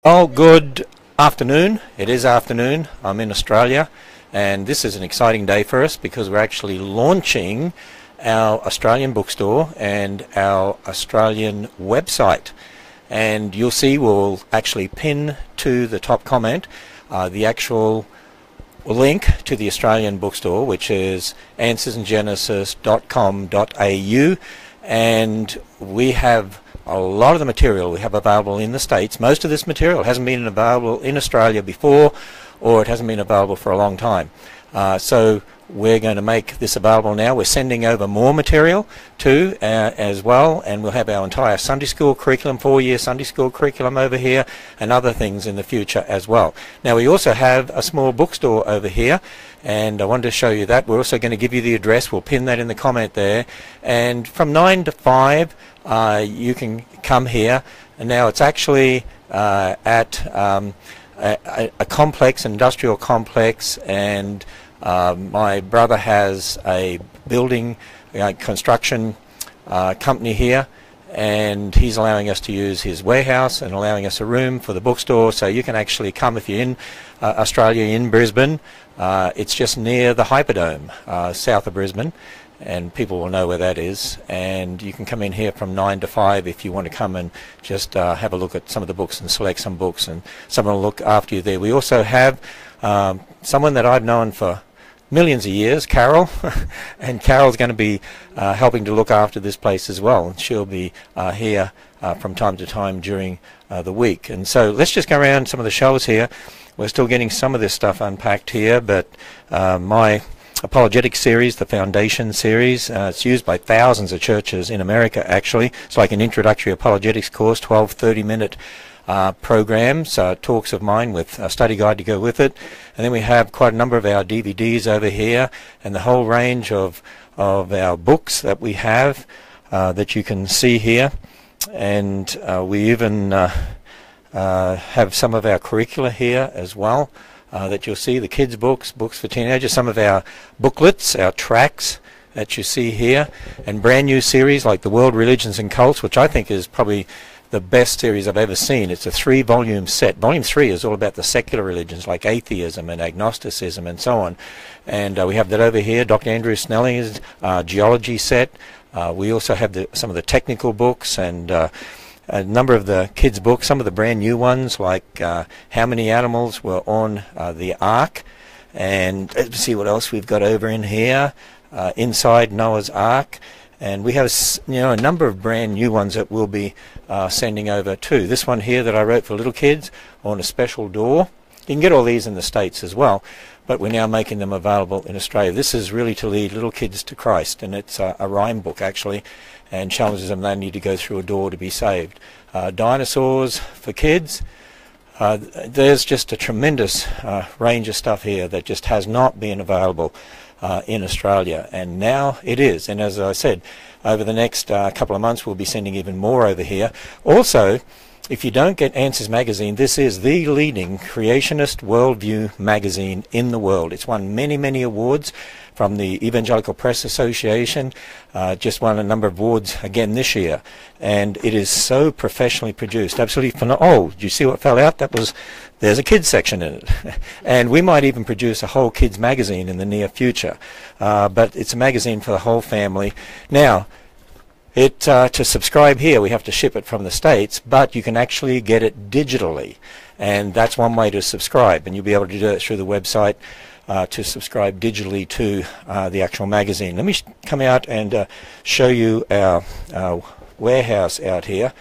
Oh, good afternoon. It is afternoon. I'm in Australia, and this is an exciting day for us because we're actually launching our Australian bookstore and our Australian website. And you'll see we'll actually pin to the top comment the actual link to the Australian bookstore, which is answersandgenesis.com.au, and we have a lot of the material we have available in the States. Most of this material hasn't been available in Australia before, or it hasn't been available for a long time. So we're going to make this available now. We're sending over more material too as well, and we'll have our entire Sunday school curriculum, 4-year Sunday school curriculum over here, and other things in the future as well. Now we also have a small bookstore over here, and I wanted to show you that. We're also going to give you the address. We'll pin that in the comment there. And from 9 to 5 you can come here. And now it's actually at a complex, industrial complex, and my brother has a building construction company here, and he's allowing us to use his warehouse and allowing us a room for the bookstore. So you can actually come if you're in Australia, in Brisbane. It's just near the Hyperdome, south of Brisbane, and people will know where that is. And you can come in here from 9 to 5 if you want to come and just have a look at some of the books and select some books, and someone will look after you there. We also have someone that I've known for millions of years, Carol, and Carol's going to be helping to look after this place as well. She'll be here from time to time during the week. And so let's just go around some of the shelves here. We're still getting some of this stuff unpacked here, but my apologetics series, the Foundation series, it's used by thousands of churches in America actually. It's like an introductory apologetics course, 12 30-minute programs, talks of mine with a study guide to go with it. And then we have quite a number of our DVDs over here, and the whole range of our books that we have that you can see here. And we even have some of our curricula here as well that you'll see, the kids books, books for teenagers, some of our booklets, our tracts that you see here, and brand new series like The World, Religions and Cults, which I think is probably the best series I've ever seen. It's a 3-volume set. Volume 3 is all about the secular religions like atheism and agnosticism and so on. And we have that over here, Dr. Andrew Snelling's geology set. We also have some of the technical books, and a number of the kids' books, some of the brand new ones like How Many Animals Were on the Ark. And let's see what else we've got over in here. Inside Noah's Ark. And we have a number of brand new ones that we'll be sending over too. This one here that I wrote for little kids on a special door. You can get all these in the States as well, but we're now making them available in Australia. This is really to lead little kids to Christ, and it's a rhyme book actually, and challenges them they need to go through a door to be saved. Dinosaurs for kids. There's just a tremendous range of stuff here that just has not been available in Australia, and now it is. And as I said, over the next couple of months we'll be sending even more over here. Also, if you don't get Answers magazine, this is the leading creationist worldview magazine in the world. It's won many, many awards from the Evangelical Press Association. Just won a number of awards again this year, and it is so professionally produced, absolutely phenomenal. Oh, did you see what fell out? There's a kids section in it. And we might even produce a whole kids magazine in the near future, but it's a magazine for the whole family. Now, to subscribe here we have to ship it from the States, but you can actually get it digitally, and that's one way to subscribe, and you'll be able to do it through the website to subscribe digitally to the actual magazine. Let me come out and show you our warehouse out here.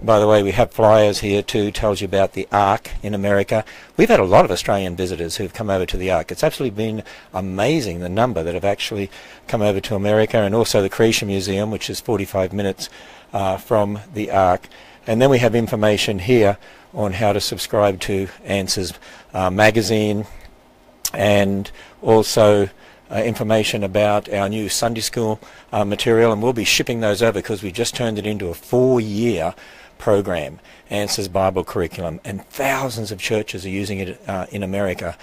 By the way, we have flyers here too, tells you about the Ark in America. We've had a lot of Australian visitors who've come over to the Ark. It's absolutely been amazing, the number that have actually come over to America, and also the Creation Museum, which is 45 minutes from the Ark. And then we have information here on how to subscribe to Answers magazine, and also information about our new Sunday school material, and we'll be shipping those over because we just turned it into a 4-year program, Answers Bible Curriculum, and thousands of churches are using it in America.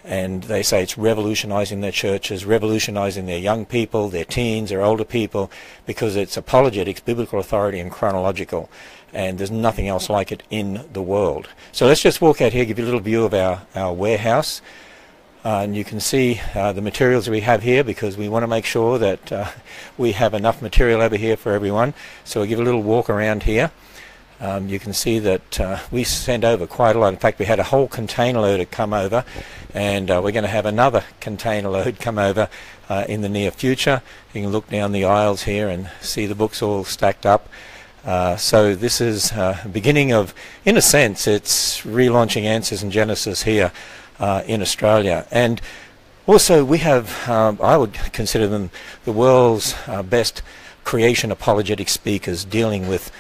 and they say it's revolutionizing their churches, revolutionizing their young people, their teens, their older people, because it's apologetics, biblical authority, and chronological, and there's nothing else like it in the world. So let's just walk out here, give you a little view of our warehouse, and you can see the materials we have here, because we want to make sure that we have enough material over here for everyone. So we'll give a little walk around here. You can see that we send over quite a lot. In fact, we had a whole container load come over, and we're going to have another container load come over in the near future. You can look down the aisles here and see the books all stacked up. So this is the beginning of, in a sense, it's relaunching Answers in Genesis here in Australia. And also we have, I would consider them the world's best creation apologetic speakers dealing with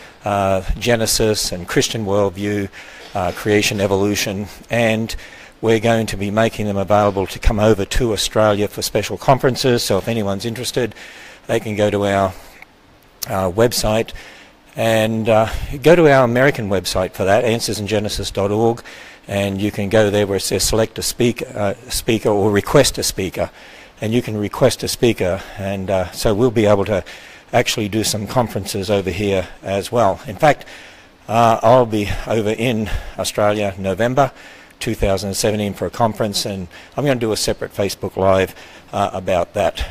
Genesis and Christian worldview, creation, evolution, and we're going to be making them available to come over to Australia for special conferences. So if anyone's interested, they can go to our website and go to our American website for that, answersingenesis.org, and you can go there where it says select a speaker or request a speaker, and you can request a speaker, and so we'll be able to actually do some conferences over here as well. In fact, I'll be over in Australia November 2017 for a conference, and I'm going to do a separate Facebook Live about that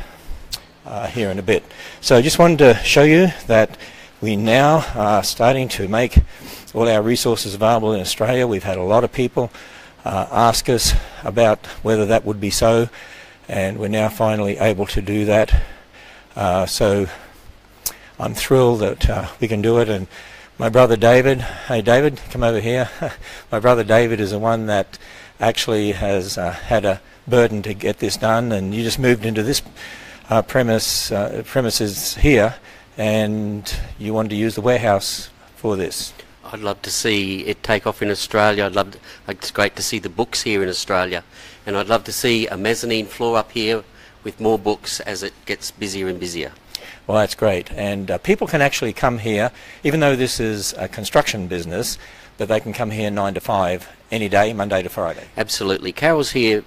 here in a bit. So I just wanted to show you that we now are starting to make all our resources available in Australia. We've had a lot of people ask us about whether that would be so, and we're now finally able to do that. So I'm thrilled that we can do it. And my brother David, hey David, come over here. My brother David is the one that actually has had a burden to get this done, and you just moved into this premises here, and you wanted to use the warehouse for this. I'd love to see it take off in Australia. It's great to see the books here in Australia, and I'd love to see a mezzanine floor up here with more books as it gets busier and busier. Well, that's great, and people can actually come here, even though this is a construction business, that they can come here 9 to 5 any day, Monday to Friday. Absolutely. Carol's here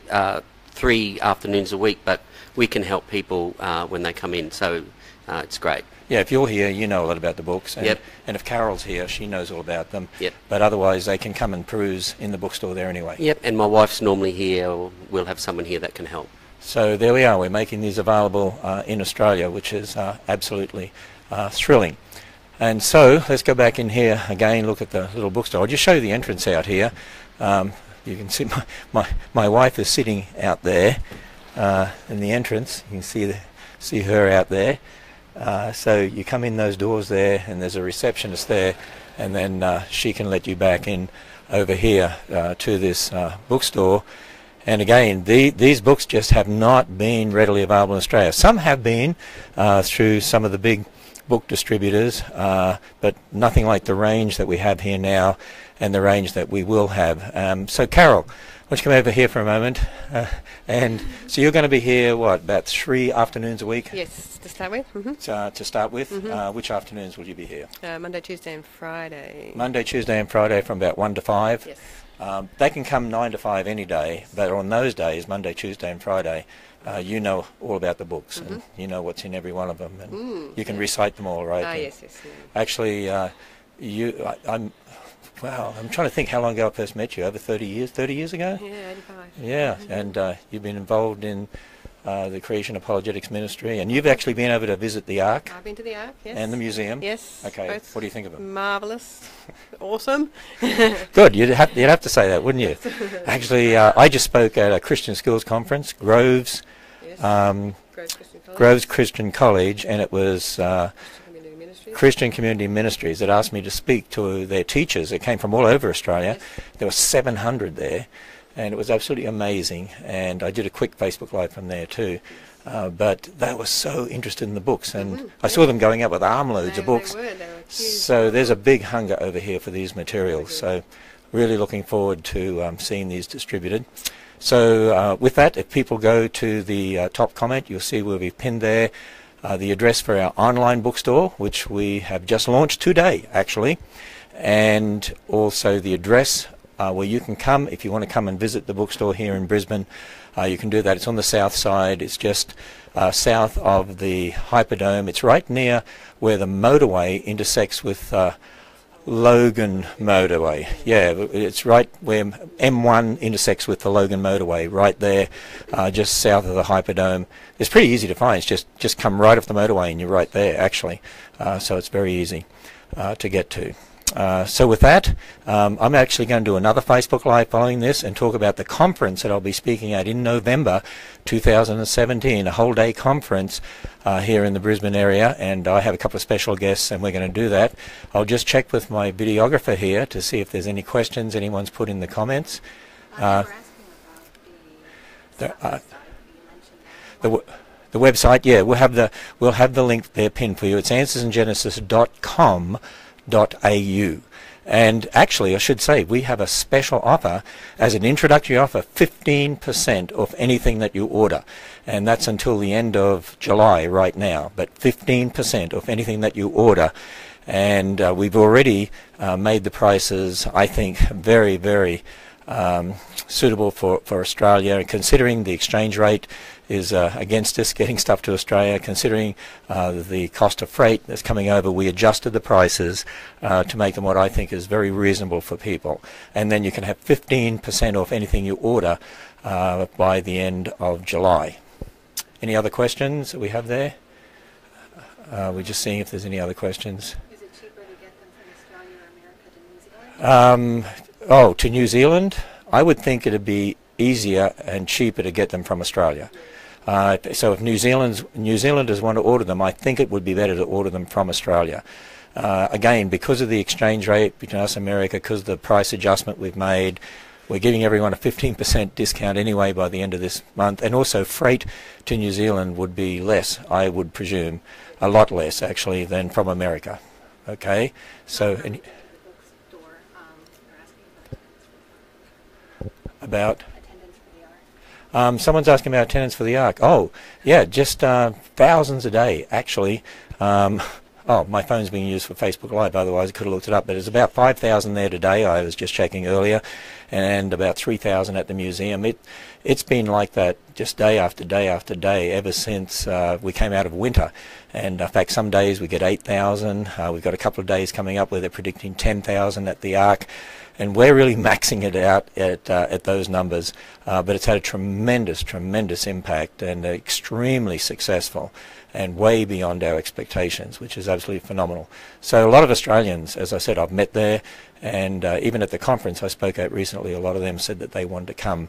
3 afternoons a week, but we can help people when they come in, so it's great. Yeah, if you're here, you know a lot about the books, and, yep. and if Carol's here, she knows all about them. Yep. But otherwise, they can come and peruse in the bookstore there anyway. Yep, and my wife's normally here, or we'll have someone here that can help. So there we are. We're making these available in Australia, which is absolutely thrilling. And so let's go back in here again, look at the little bookstore. I'll just show you the entrance out here. You can see my wife is sitting out there in the entrance. You can see her out there. So you come in those doors there, and there's a receptionist there, and then she can let you back in over here to this bookstore. And again, these books just have not been readily available in Australia. Some have been through some of the big book distributors, but nothing like the range that we have here now and the range that we will have. So Carol, why don't you come over here for a moment? And so you're going to be here, what, about 3 afternoons a week? Yes, to start with. To start with. Mm-hmm. Which afternoons will you be here? Monday, Tuesday and Friday. Monday, Tuesday and Friday from about 1 to 5? Yes. They can come 9 to 5 any day, but on those days, Monday, Tuesday and Friday, you know all about the books, and you know what's in every one of them, and you can recite them all, right? Yes. Yeah. Actually, I'm trying to think how long ago I first met you. Over 30 years? 30 years ago? Yeah, 85. Yeah, and you've been involved in the Creation Apologetics Ministry, and you've actually been over to visit the Ark. I've been to the Ark, yes. And the museum. Yes. Okay. Both what do you think of them? marvellous. Awesome. Good. You'd have to say that, wouldn't you? Actually, I just spoke at a Christian Schools conference, Groves. Yes. Groves Christian College, and it was Christian Community Ministries that asked me to speak to their teachers. It came from all over Australia. Yes. There were 700 there, and it was absolutely amazing. And I did a quick Facebook Live from there too. But they were so interested in the books, and I saw them going out with armloads of books. They were huge. So there's a big hunger over here for these materials. So really looking forward to seeing these distributed. So with that, if people go to the top comment, you'll see where we've pinned there the address for our online bookstore, which we have just launched today, actually, and also the address where you can come if you want to come and visit the bookstore here in Brisbane. You can do that. It's on the south side. It's just south of the Hyperdome. It's right near where the motorway intersects with Logan motorway. Yeah, it's right where M1 intersects with the Logan motorway, right there, just south of the Hyperdome. It's pretty easy to find. It's just come right off the motorway and you're right there, actually. So it's very easy to get to. So with that, I'm actually going to do another Facebook Live following this and talk about the conference that I'll be speaking at in November 2017, a whole day conference here in the Brisbane area, and I have a couple of special guests and we're going to do that. I'll just check with my videographer here to see if there's any questions anyone's put in the comments. The website, yeah, we'll have the link there pinned for you. It's answersandgenesis.com.au. And actually, I should say, we have a special offer as an introductory offer, 15% off anything that you order. And that's until the end of July right now, but 15% off anything that you order. And we've already made the prices, I think, very, very suitable for Australia, and considering the exchange rate is against us getting stuff to Australia, considering the cost of freight that's coming over, we adjusted the prices to make them what I think is very reasonable for people. And then you can have 15% off anything you order by the end of July. Any other questions that we have there? We're just seeing if there's any other questions. Is it cheaper to get them from Australia or America to New Zealand? To New Zealand, I would think it'd be easier and cheaper to get them from Australia. So if New Zealanders want to order them, I think it would be better to order them from Australia. Again, because of the exchange rate between us and America, because of the price adjustment we've made, we're giving everyone a 15% discount anyway by the end of this month, and also freight to New Zealand would be less, I would presume, a lot less actually than from America. Okay, so about someone's asking about attendance for the Ark. Oh, yeah, just thousands a day, actually. Oh, my phone's being used for Facebook Live, otherwise I could have looked it up, but there's about 5,000 there today, I was just checking earlier, and about 3,000 at the museum. It's been like that just day after day after day ever since we came out of winter. And in fact, some days we get 8,000. We've got a couple of days coming up where they're predicting 10,000 at the Ark. And we're really maxing it out at those numbers, but it's had a tremendous, tremendous impact and extremely successful and way beyond our expectations, which is absolutely phenomenal. So a lot of Australians, as I said, I've met there, and even at the conference I spoke at recently, a lot of them said that they wanted to come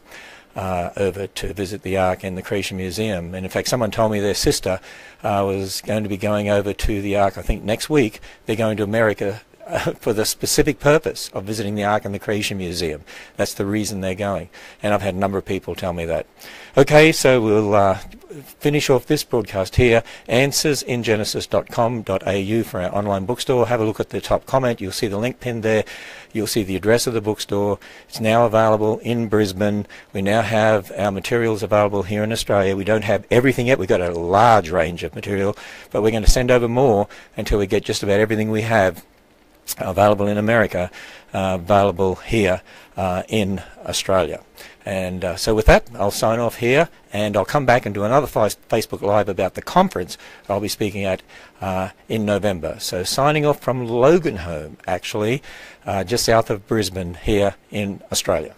over to visit the Ark and the Creation Museum. And in fact, someone told me their sister was going to be going over to the Ark, I think next week. They're going to America for the specific purpose of visiting the Ark and the Creation Museum. That's the reason they're going. And I've had a number of people tell me that. Okay, so we'll finish off this broadcast here. Answersingenesis.com.au for our online bookstore. Have a look at the top comment. You'll see the link pinned there. You'll see the address of the bookstore. It's now available in Brisbane. We now have our materials available here in Australia. We don't have everything yet. We've got a large range of material, but we're going to send over more until we get just about everything we have available in America, available here in Australia. And so with that, I'll sign off here, and I'll come back and do another Facebook Live about the conference I'll be speaking at in November. So signing off from Loganholme, actually, just south of Brisbane here in Australia.